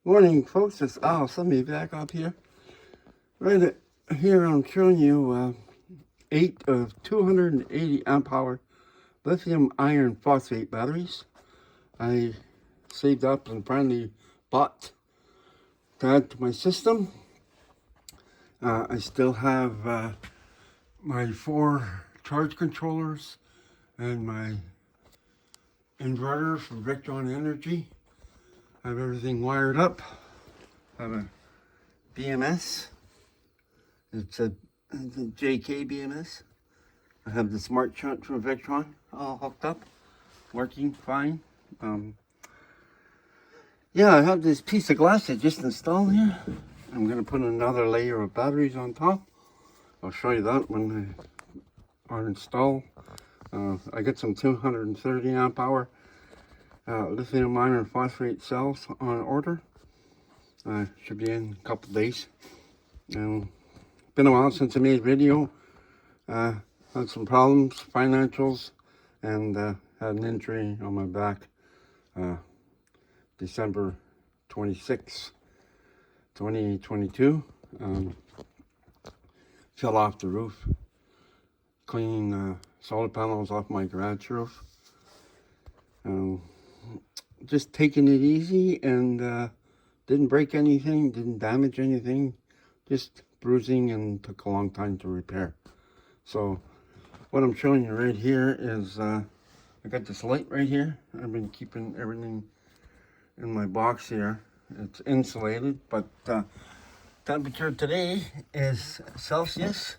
Morning, folks. It's Al. Let me back up here. Right here, I'm showing you 8 of 280 amp hour lithium iron phosphate batteries. I saved up and finally bought to add to my system. I still have my 4 charge controllers and my inverter from Victron Energy. I have everything wired up. I have a BMS. It's a JK BMS. I have the smart shunt from Victron all hooked up, working fine. Yeah, I have this piece of glass I just installed here. I'm going to put another layer of batteries on top. I'll show you that when they are installed. I got some 230 amp hour lithium iron phosphate cells on order. Should be in a couple days. Been a while since I made a video. Had some problems, financials, and had an injury on my back December 26, 2022. Fell off the roof, cleaning solar panels off my garage roof. Just taking it easy and didn't break anything, didn't damage anything, just bruising and took a long time to repair. So what I'm showing you right here is I got this light right here. I've been keeping everything in my box here. It's insulated, but temperature today is Celsius.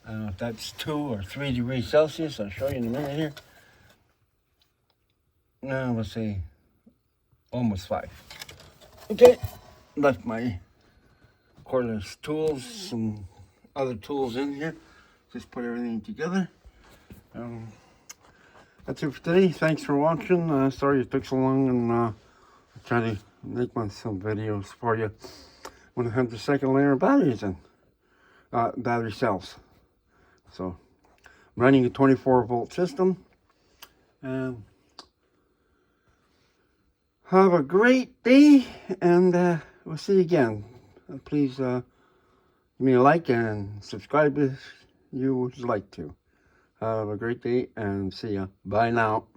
That's 2 or 3 degrees Celsius. I'll show you in a minute here. Now let's say almost 5. Okay, left my cordless tools, some other tools in here. Just put everything together. That's it for today. Thanks for watching. Sorry it took so long, and I try to make some videos for you when I have the second layer of batteries in. Battery cells. So I'm running a 24-volt system. Have a great day, and we'll see you again. Please give me a like and subscribe if you would like to. Have a great day and see ya. Bye now.